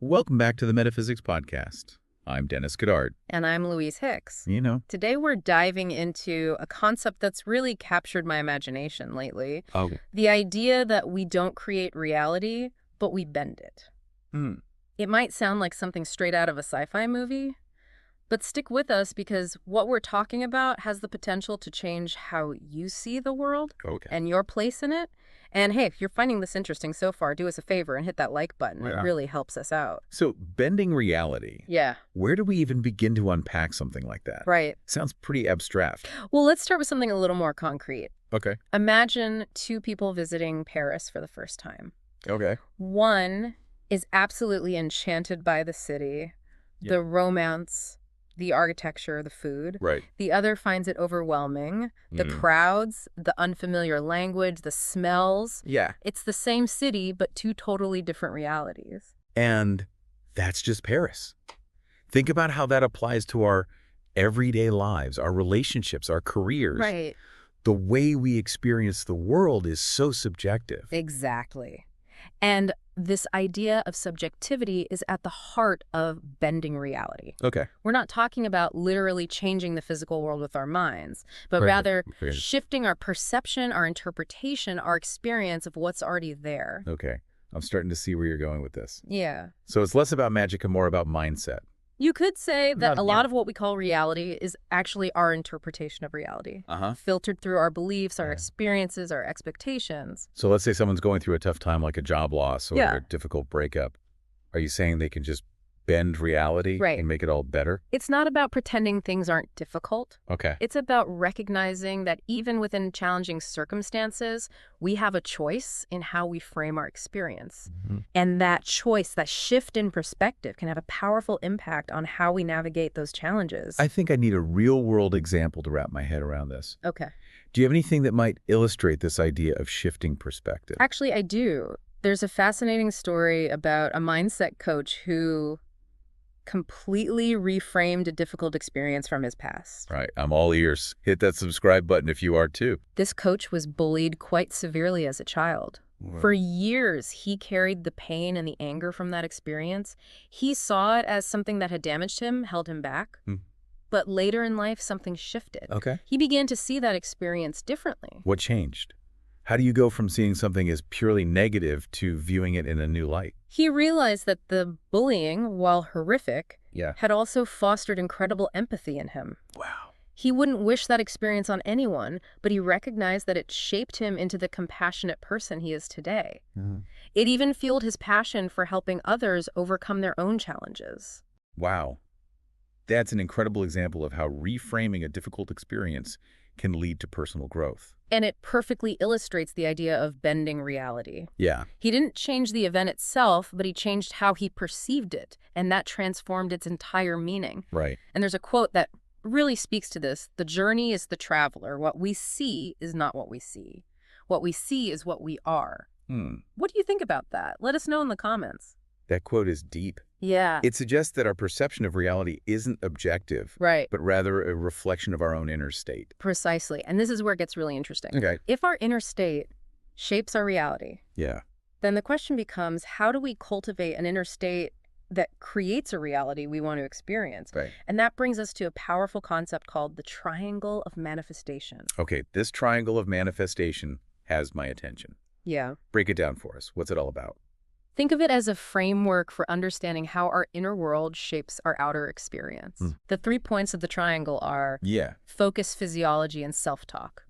Welcome back to the Metaphysics Podcast. I'm Dennis Goddard. And I'm Louise Hicks. Today we're diving into a concept that's really captured my imagination lately. Okay. The idea that we don't create reality, but we bend it. It might sound like something straight out of a sci-fi movie, but stick with us because what we're talking about has the potential to change how you see the world and your place in it. And hey, if you're finding this interesting so far, do us a favor and hit that like button. It really helps us out. So, bending reality. Yeah. Where do we even begin to unpack something like that? Right. Sounds pretty abstract. Well, let's start with something a little more concrete. Okay. Imagine two people visiting Paris for the first time. Okay. One is absolutely enchanted by the city, the romance, the architecture, the food. Right. The other finds it overwhelming. The crowds, the unfamiliar language, the smells. Yeah. It's the same city, but two totally different realities. And that's just Paris. Think about how that applies to our everyday lives, our relationships, our careers. Right. The way we experience the world is so subjective. Exactly. And this idea of subjectivity is at the heart of bending reality. Okay. We're not talking about literally changing the physical world with our minds, but rather shifting our perception, our interpretation, our experience of what's already there. Okay. I'm starting to see where you're going with this. Yeah. So it's less about magic and more about mindset. You could say that a lot of what we call reality is actually our interpretation of reality, filtered through our beliefs, our experiences, our expectations. So let's say someone's going through a tough time like a job loss or a difficult breakup. Are you saying they can just bend reality and make it all better? It's not about pretending things aren't difficult. Okay. It's about recognizing that even within challenging circumstances, we have a choice in how we frame our experience. And that choice, that shift in perspective, can have a powerful impact on how we navigate those challenges. I think I need a real-world example to wrap my head around this. Okay. Do you have anything that might illustrate this idea of shifting perspective? Actually, I do. There's a fascinating story about a mindset coach who completely reframed a difficult experience from his past. Right. I'm all ears. Hit that subscribe button if you are too. This coach was bullied quite severely as a child. Whoa. For years, he carried the pain and the anger from that experience. He saw it as something that had damaged him, held him back. But later in life, something shifted. Okay. He began to see that experience differently. What changed? How do you go from seeing something as purely negative to viewing it in a new light? He realized that the bullying, while horrific, had also fostered incredible empathy in him. Wow. He wouldn't wish that experience on anyone, but he recognized that it shaped him into the compassionate person he is today. It even fueled his passion for helping others overcome their own challenges. Wow. That's an incredible example of how reframing a difficult experience can lead to personal growth. And it perfectly illustrates the idea of bending reality. Yeah. He didn't change the event itself, but he changed how he perceived it, and that transformed its entire meaning. Right. And there's a quote that really speaks to this. The journey is the traveler. What we see is not what we see. What we see is what we are. What do you think about that? Let us know in the comments. That quote is deep. Yeah. It suggests that our perception of reality isn't objective, right, but rather a reflection of our own inner state. Precisely. And this is where it gets really interesting. Okay. If our inner state shapes our reality, then the question becomes, how do we cultivate an inner state that creates a reality we want to experience? Right. And that brings us to a powerful concept called the triangle of manifestation. Okay, this triangle of manifestation has my attention. Yeah. Break it down for us. What's it all about? Think of it as a framework for understanding how our inner world shapes our outer experience. The 3 points of the triangle are focus, physiology, and self-talk.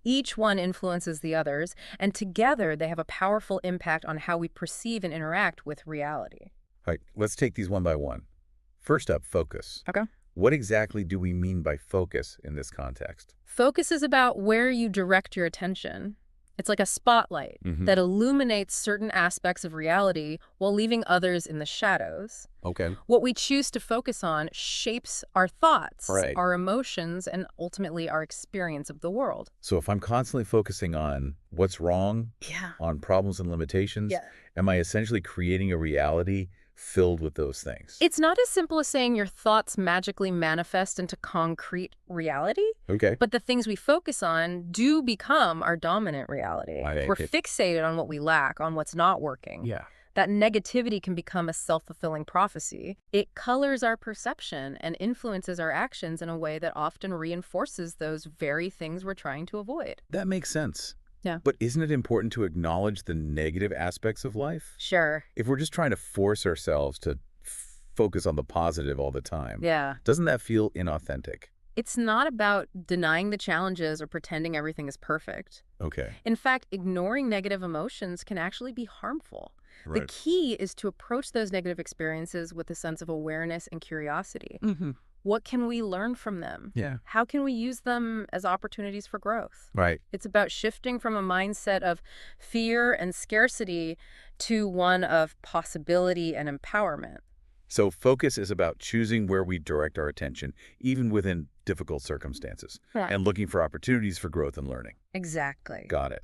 Each one influences the others, and together they have a powerful impact on how we perceive and interact with reality. All right, let's take these one by one. First up, focus. Okay. What exactly do we mean by focus in this context? Focus is about where you direct your attention. It's like a spotlight that illuminates certain aspects of reality while leaving others in the shadows. Okay. What we choose to focus on shapes our thoughts, our emotions, and ultimately our experience of the world. So if I'm constantly focusing on what's wrong, on problems and limitations, am I essentially creating a reality filled with those things? It's not as simple as saying your thoughts magically manifest into concrete reality. Okay. But the things we focus on do become our dominant reality. We're fixated on what we lack, on what's not working. Yeah. that negativity can become a self-fulfilling prophecy. It colors our perception and influences our actions in a way that often reinforces those very things we're trying to avoid. That makes sense. Yeah. But isn't it important to acknowledge the negative aspects of life? Sure. If we're just trying to force ourselves to focus on the positive all the time, doesn't that feel inauthentic? It's not about denying the challenges or pretending everything is perfect. Okay. In fact, ignoring negative emotions can actually be harmful. Right. The key is to approach those negative experiences with a sense of awareness and curiosity. What can we learn from them? Yeah. How can we use them as opportunities for growth? Right. It's about shifting from a mindset of fear and scarcity to one of possibility and empowerment. So focus is about choosing where we direct our attention, even within difficult circumstances, and looking for opportunities for growth and learning. Exactly. Got it.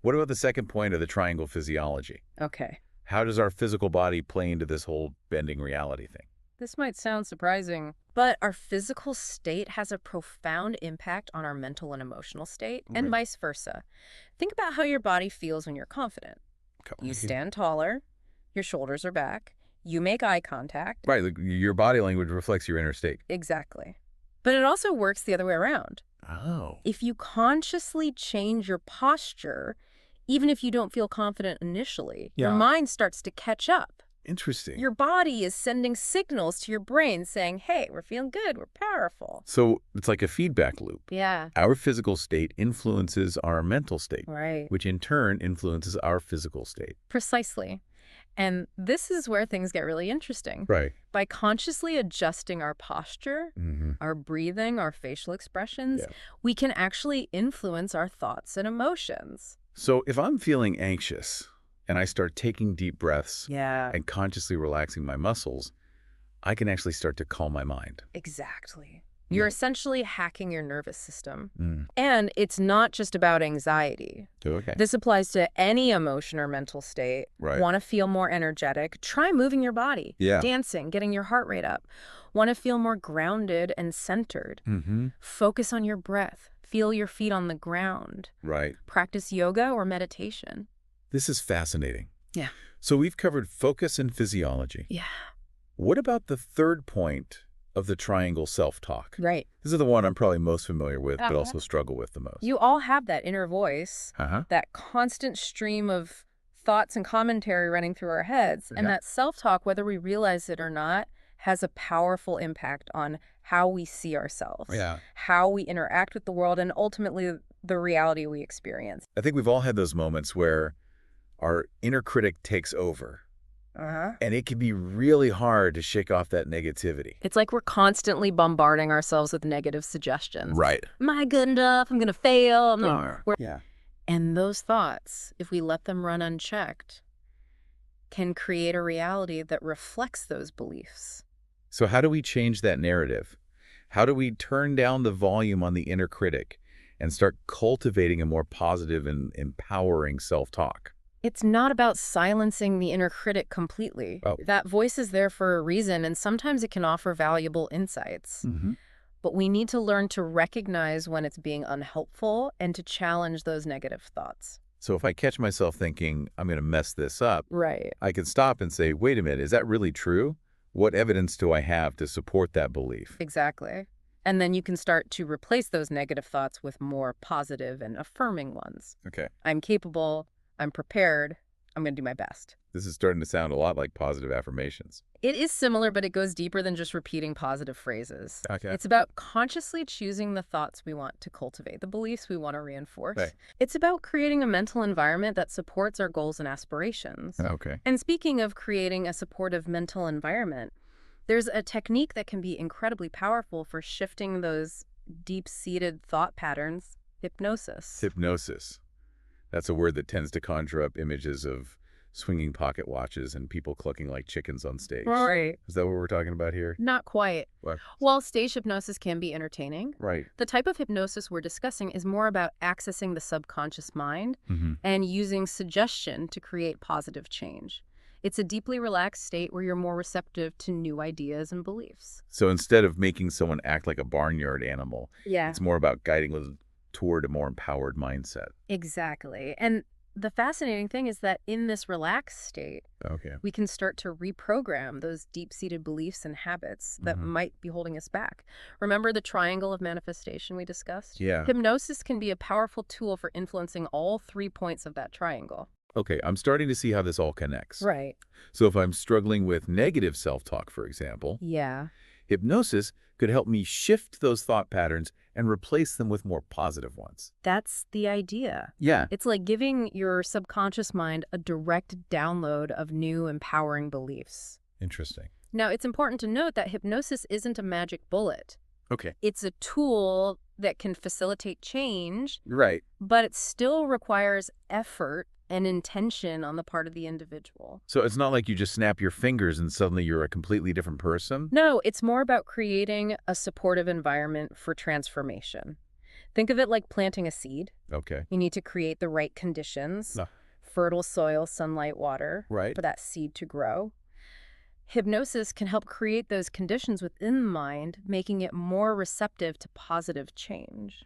What about the second point of the triangle physiology? Okay. How does our physical body play into this whole bending reality thing? This might sound surprising, but our physical state has a profound impact on our mental and emotional state, and vice versa. Think about how your body feels when you're confident. You stand taller, your shoulders are back, you make eye contact. Right, your body language reflects your inner state. Exactly. But it also works the other way around. Oh. If you consciously change your posture, even if you don't feel confident initially, your mind starts to catch up. Interesting. Your body is sending signals to your brain saying, hey, we're feeling good, we're powerful. So it's like a feedback loop. Yeah. Our physical state influences our mental state, Right. which in turn influences our physical state. Precisely. And this is where things get really interesting. Right. By consciously adjusting our posture, our breathing, our facial expressions, we can actually influence our thoughts and emotions. So if I'm feeling anxious and I start taking deep breaths and consciously relaxing my muscles, I can actually start to calm my mind. Exactly. You're essentially hacking your nervous system. And it's not just about anxiety. Okay. This applies to any emotion or mental state. Right. Want to feel more energetic? Try moving your body. Yeah. Dancing, getting your heart rate up. Want to feel more grounded and centered? Focus on your breath. Feel your feet on the ground. Right. Practice yoga or meditation. This is fascinating. Yeah. So we've covered focus and physiology. Yeah. What about the third point of the triangle self-talk? Right. This is the one I'm probably most familiar with, but also struggle with the most. You all have that inner voice, that constant stream of thoughts and commentary running through our heads. And that self-talk, whether we realize it or not, has a powerful impact on how we see ourselves, how we interact with the world, and ultimately the reality we experience. I think we've all had those moments where our inner critic takes over. And it can be really hard to shake off that negativity. It's like we're constantly bombarding ourselves with negative suggestions. Right. Am I good enough? I'm going to fail. Yeah. And those thoughts, if we let them run unchecked, can create a reality that reflects those beliefs. So how do we change that narrative? How do we turn down the volume on the inner critic and start cultivating a more positive and empowering self-talk? It's not about silencing the inner critic completely. That voice is there for a reason, and sometimes it can offer valuable insights. But we need to learn to recognize when it's being unhelpful and to challenge those negative thoughts. So if I catch myself thinking, I'm going to mess this up, right, I can stop and say, wait a minute, is that really true? What evidence do I have to support that belief? Exactly. And then you can start to replace those negative thoughts with more positive and affirming ones. Okay. I'm capable. I'm prepared. I'm going to do my best. This is starting to sound a lot like positive affirmations. It is similar, but it goes deeper than just repeating positive phrases. Okay. It's about consciously choosing the thoughts we want to cultivate, the beliefs we want to reinforce. Right. It's about creating a mental environment that supports our goals and aspirations. Okay. And speaking of creating a supportive mental environment, there's a technique that can be incredibly powerful for shifting those deep-seated thought patterns: hypnosis. Hypnosis. That's a word that tends to conjure up images of swinging pocket watches and people clucking like chickens on stage. Right. Is that what we're talking about here? Not quite. What? While stage hypnosis can be entertaining, right, the type of hypnosis we're discussing is more about accessing the subconscious mind and using suggestion to create positive change. It's a deeply relaxed state where you're more receptive to new ideas and beliefs. So instead of making someone act like a barnyard animal, it's more about guiding them toward a more empowered mindset. Exactly. And the fascinating thing is that in this relaxed state, Okay. we can start to reprogram those deep-seated beliefs and habits that might be holding us back. Remember the triangle of manifestation we discussed? Yeah. Hypnosis can be a powerful tool for influencing all 3 points of that triangle. Okay, I'm starting to see how this all connects. Right. So if I'm struggling with negative self-talk, for example, Yeah. hypnosis could help me shift those thought patterns and replace them with more positive ones. That's the idea. Yeah. It's like giving your subconscious mind a direct download of new empowering beliefs. Interesting. Now, it's important to note that hypnosis isn't a magic bullet. Okay. It's a tool that can facilitate change, Right. but it still requires effort and intention on the part of the individual. So it's not like you just snap your fingers and suddenly you're a completely different person? No, it's more about creating a supportive environment for transformation. Think of it like planting a seed. Okay. You need to create the right conditions, No. fertile soil, sunlight, water, Right. for that seed to grow. Hypnosis can help create those conditions within the mind, making it more receptive to positive change.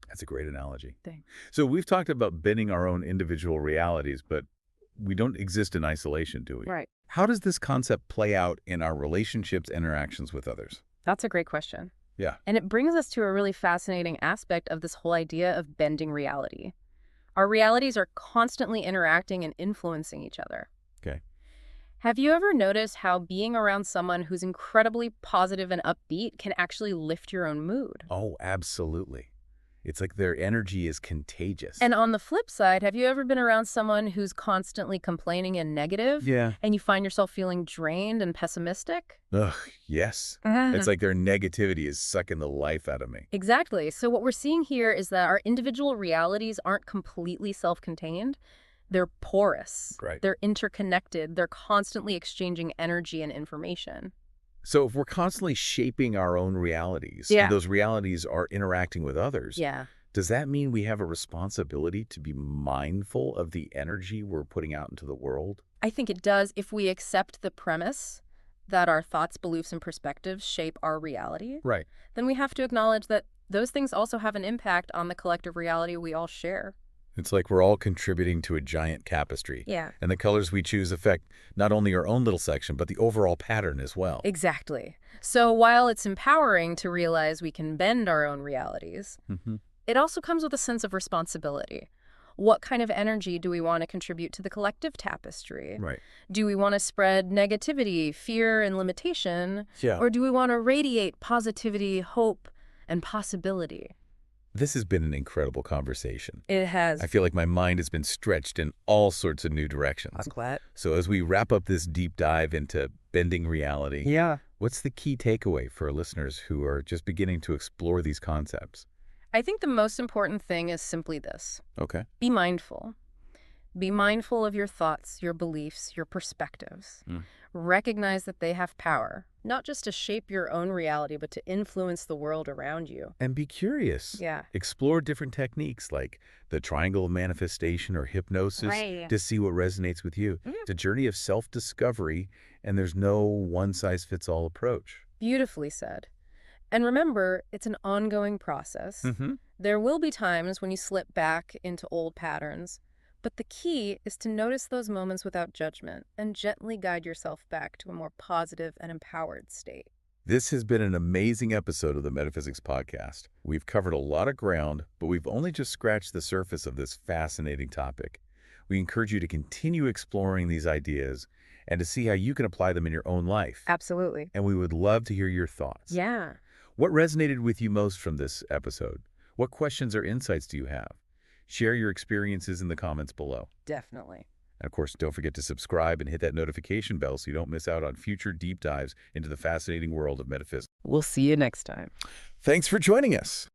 That's a great analogy. Thanks. So we've talked about bending our own individual realities, but we don't exist in isolation, do we? Right. How does this concept play out in our relationships and interactions with others? That's a great question. Yeah. And it brings us to a really fascinating aspect of this whole idea of bending reality. Our realities are constantly interacting and influencing each other. Okay. Have you ever noticed how being around someone who's incredibly positive and upbeat can actually lift your own mood? Oh, absolutely. It's like their energy is contagious. And on the flip side, have you ever been around someone who's constantly complaining and negative? Yeah. And you find yourself feeling drained and pessimistic? Ugh, yes. It's like their negativity is sucking the life out of me. Exactly. So what we're seeing here is that our individual realities aren't completely self-contained. They're porous. Right. They're interconnected. They're constantly exchanging energy and information. So if we're constantly shaping our own realities, Yeah. and those realities are interacting with others, Yeah. does that mean we have a responsibility to be mindful of the energy we're putting out into the world? I think it does if we accept the premise that our thoughts, beliefs, and perspectives shape our reality. Right. Then we have to acknowledge that those things also have an impact on the collective reality we all share. It's like we're all contributing to a giant tapestry. Yeah. And the colors we choose affect not only our own little section, but the overall pattern as well. Exactly. So while it's empowering to realize we can bend our own realities, it also comes with a sense of responsibility. What kind of energy do we want to contribute to the collective tapestry? Right. Do we want to spread negativity, fear, and limitation? Yeah. Or do we want to radiate positivity, hope, and possibility? This has been an incredible conversation. It has. I feel like my mind has been stretched in all sorts of new directions. I'm glad. So as we wrap up this deep dive into bending reality, Yeah. what's the key takeaway for our listeners who are just beginning to explore these concepts? I think the most important thing is simply this. Okay. Be mindful. Be mindful of your thoughts, your beliefs, your perspectives. Recognize that they have power, not just to shape your own reality, but to influence the world around you. And be curious. Yeah. Explore different techniques like the triangle of manifestation or hypnosis Right. to see what resonates with you. It's a journey of self-discovery, and there's no one-size-fits-all approach. Beautifully said. And remember, it's an ongoing process. There will be times when you slip back into old patterns, but the key is to notice those moments without judgment and gently guide yourself back to a more positive and empowered state. This has been an amazing episode of the Metaphysics Podcast. We've covered a lot of ground, but we've only just scratched the surface of this fascinating topic. We encourage you to continue exploring these ideas and to see how you can apply them in your own life. Absolutely. And we would love to hear your thoughts. Yeah. What resonated with you most from this episode? What questions or insights do you have? Share your experiences in the comments below. Definitely. And of course, don't forget to subscribe and hit that notification bell so you don't miss out on future deep dives into the fascinating world of metaphysics. We'll see you next time. Thanks for joining us.